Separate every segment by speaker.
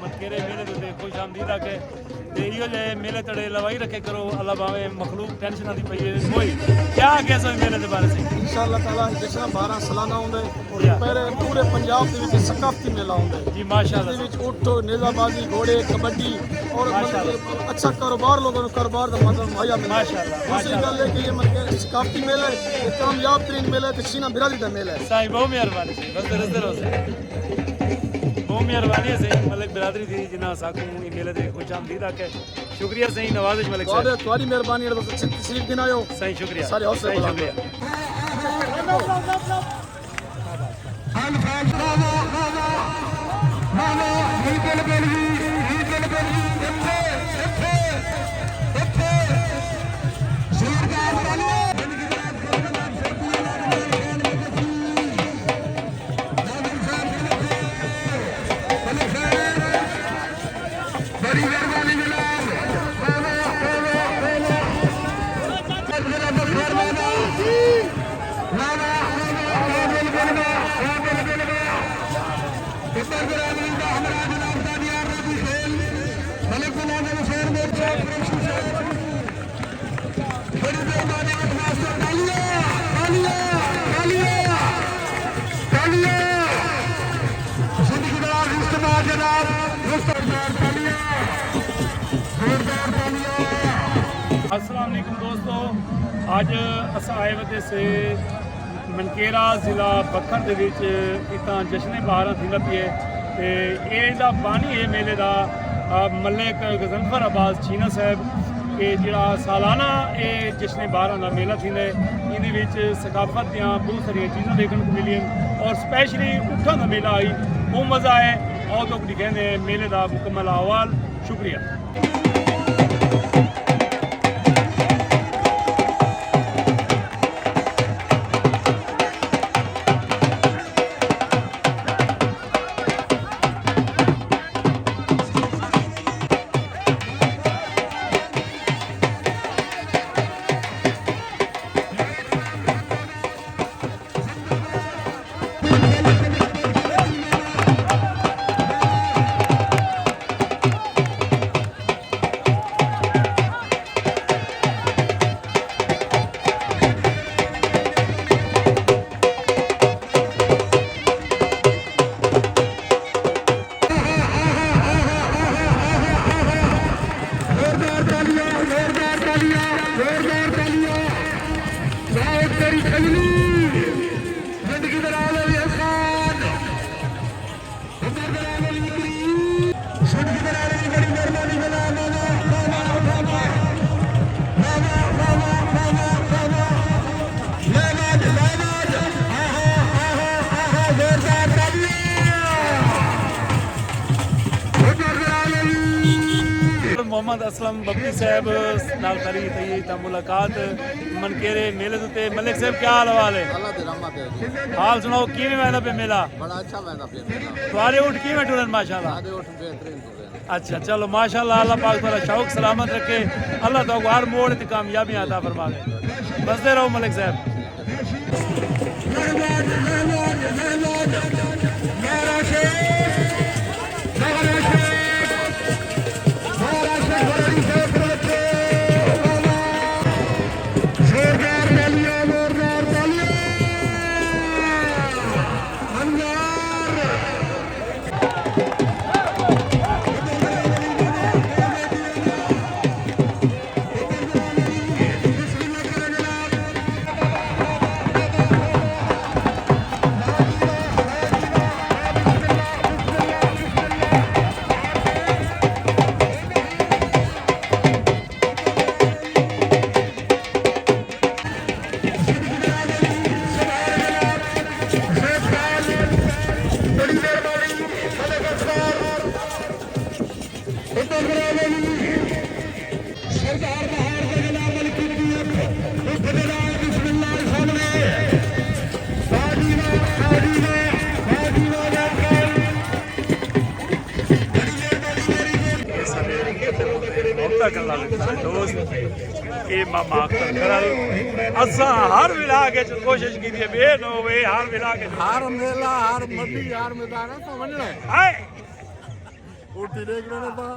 Speaker 1: मनकेरे मेले ते खुश आमदीद आके ते इहो जे मेले तड़े लवाई रखे करो अल्लाह भावे मखलूक टेंशन आती पई है कोई क्या आगे सो मेले दे बारे से
Speaker 2: इंशाअल्लाह ताला जश्न 12 सालाना होंदे और पहले पूरे पंजाब दे विच सकाफती मेला होंदा जी माशाअल्लाह दे विच ऊंट नेज़ाबाजी घोड़े कबड्डी और अच्छा कारोबार लोगों को कारोबार दा मतलब मुहैया मिलदा माशाअल्लाह दूसरी गल है कि ये मतलब सकाफती मेला है कामयाब तरीन मेला है शीना बिरादरी दा मेला है
Speaker 1: साईं बहुत मेहरबानी बस रस्ते रोसे बहुत मेहरबानी है सही मलिक बिरादरी थी जिन्ना साकू ये मेले दे खुश आमदीद आके शुक्रिया सही नवाजिश मलिक साहब
Speaker 2: तुम्हारी मेहरबानी है बस तशरीफ दिन आयो
Speaker 1: सही शुक्रिया
Speaker 2: सारे हौसले बुलंद
Speaker 1: अस्सलाम वालेकुम दोस्तों अज अस आए वते से मनकेरा ज़िला बखर दे विच इतां जश्न 12 थींदा पई ते एदा बानी है मेले दा मलिक गजनफर अब्बास छीना साहब ये जिहड़ा सालाना ये जश्न 12 का मेला थींदा है इहदे विच सकाफत दियां बहुत सारियां चीज़ां देखने को मिलियां और स्पैशली ऊँटां दा मेला आई वो मज़ा है आओ तो दिखाने मेले का मुकम्मल अहवाल शुक्रिया। मोहम्मद असलम बब्बी साहब नाल करी थी ता मुलाकात मनकेरे मेले ते मलिक साहब क्या हाल हवाल है
Speaker 2: अल्लाह दी रहमत है
Speaker 1: हाल सुनाओ किवें वैंदा पे मेला
Speaker 2: बड़ा अच्छा वैंदा पे मेला
Speaker 1: तुम्हारे ऊँट किवें टुरन माशाल्लाह
Speaker 2: आगे उठ बेहतरीन टुरे
Speaker 1: अच्छा चलो माशाल्लाह अल्लाह पाक ताला शौक सलामत रखे अल्लाह तो हर मोड़ ते कामयाबी अता फरमावे बसते रहो मलिक साहब। वादा कर ला दोस्त ये मामा अख्तर करल असा हर विलाके च कोशिश की थी बे नो वे हर विलाके
Speaker 2: हर मेला हर मंडी हर मैदान तो वणना है
Speaker 1: हाय
Speaker 2: ऊटी देखने ने पा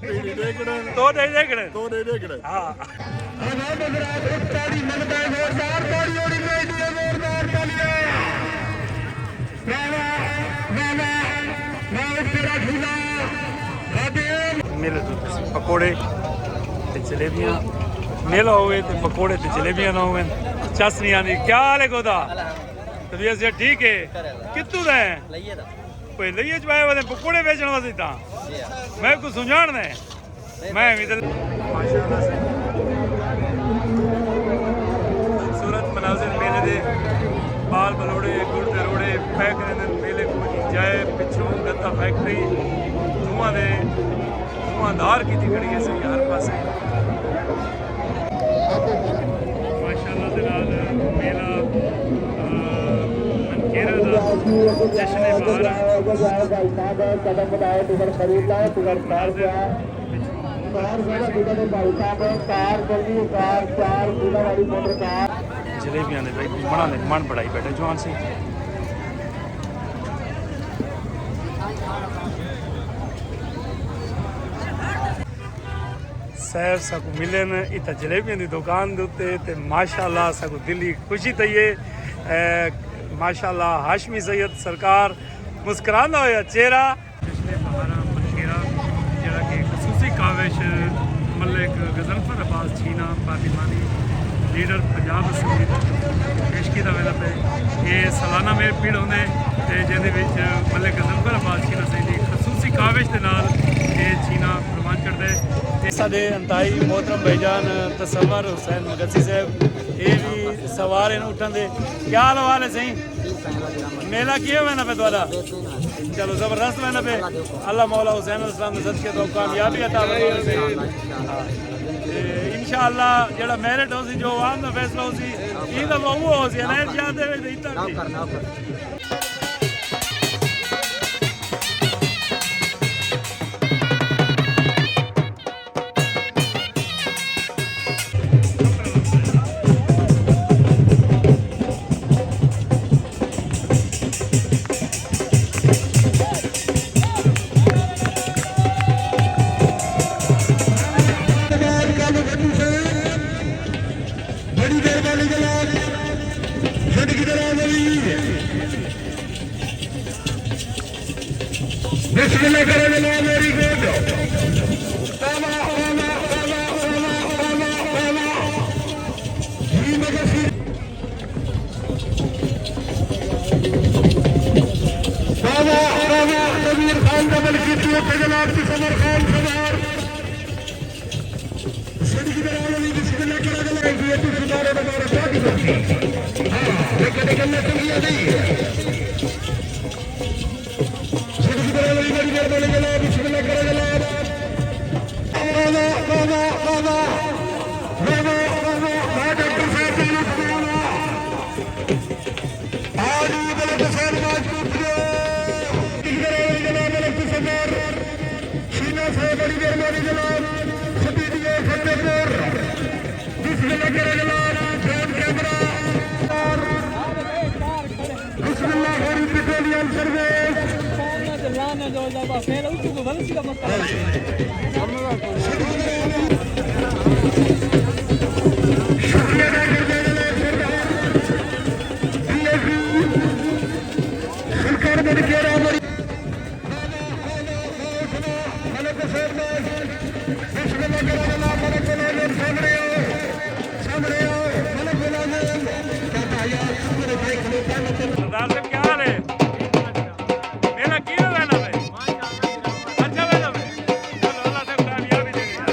Speaker 2: पीड़ी देखने
Speaker 1: तो देखड़े हां मेले तो पकोड़े ते जलेबियां मेला होवे ते पकोड़े ते जलेबियां ना होवे चसनी आंदी क्या हाल है गोदा तबीयत से ठीक है कितू दा है
Speaker 3: लइए दा
Speaker 1: कोई लइए च पाए वदे पकोड़े बेचण वास्ते ता मैं को सुझाण दे मैं भी माशाल्लाह से खूबसूरत मनाजिर मेले दे बाल बलोड़े गुड़ ते रोड़े पैक रहंदे मेले को जाए पिछों गत्ता फैक्ट्री धुआंधार की खड़ी है सही हर पासे माशाल्लाह दे नाल मेला मनकेरा दा जश्न बहार
Speaker 4: कदम बढ़ाए टिकट खरीद लाए टिकट कार भाई साहब कार जल्दी कार 4 कूड़ा वाली मोटर कार
Speaker 1: जलेबियां ने भाई बड़ा ने मन बढ़ाई बैठे जवान सी सैर सकू मिले न इतना जलेबियों की दुकान के उत्ते ते माशाल्लाह सकू दिल्ली खुशी थी है माशाल्लाह हाशमी सैयद सरकार मुस्कुरांदा होया चेहरा पिछले बहारा मनकेरा जरा कि खसूसी काविश मलिक गजनफर अब्बास छीना पार्लिमानी लीडर पंजाब असेंबली पेश किया वेला पे ये सालाना मेरे पीड़ होंगे जिंदे मलिक गजनफर अब्बास छीना सही खसूसी काविश के नाल ये छीना प्रवान करते साडे अंताई मोहतरम भाईजान तसव्वुर हुसैन मगसी साहब ये भी सवार इन उठन दे क्या हाल है सही मेला किए हुए ना पे द्वारा चलो जबरदस्त में ना पे अल्लाह मौला हुसैन इस्लाम ने सदके तो कामयाबी अता फरमाए इंशाअल्लाह जेड़ा मेरिट होसी जो आवाम दा फैसला होसी ई दा वो होसी ना इरशाद दे इतना
Speaker 4: बिस्मिल्लाह करो जनाब मेरी गोद नबीर खान का बल्कि जनाब की समर खान सवार बिस्मिल्लाह करो
Speaker 1: सरदार साहब क्या हाल है मेला की हो गया ना भाई अच्छा वेला में चलो अल्लाह से कामयाबी देगा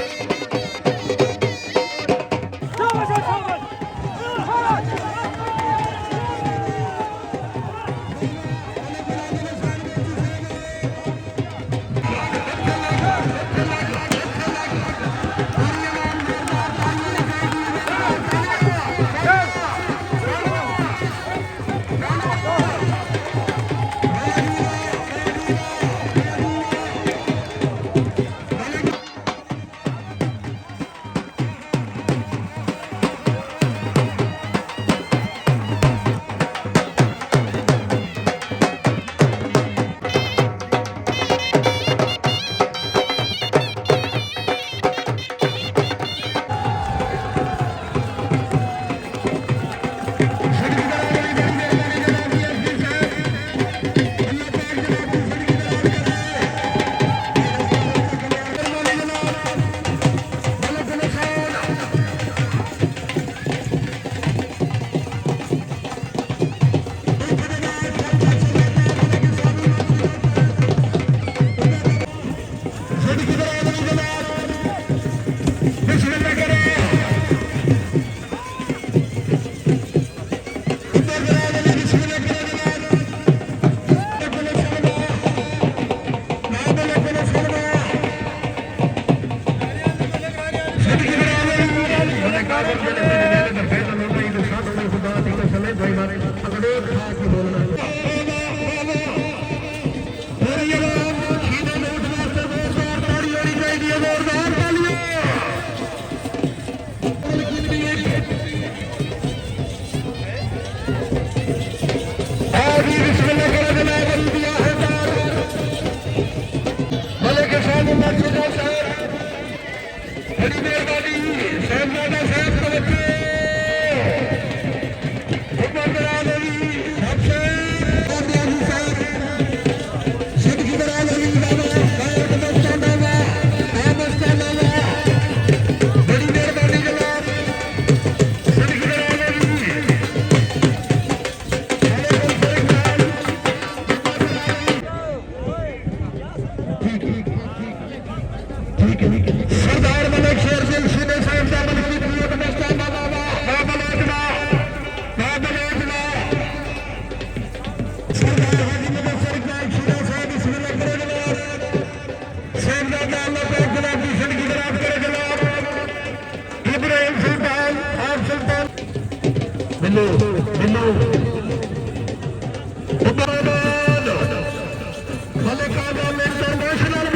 Speaker 3: बड़ी मेहरबानी साहबजादा साहब को बच्चे हुक्म करा देवी सबसे सिद्ध करा देवी बाबा कायम मस्ताना बड़ी मेहरबानी जनाब सिद्ध करा देवी सरदार मलिक शेर सिंह सीने साहब का बड़ी प्रिय मस्ताना बाबा बाबलोचना सरदार हाजी मुदस्सर इकबाल सीना साहब बिस्मिल्लाह करे जनाब साहबजादा अल्लाह पाक जनाब की जिंदगी खराब करे जनाब इब्राहिम सुल्तान आप सुल्तान बिल्लो बिल्लो मलिक आजम इंटरनेशनल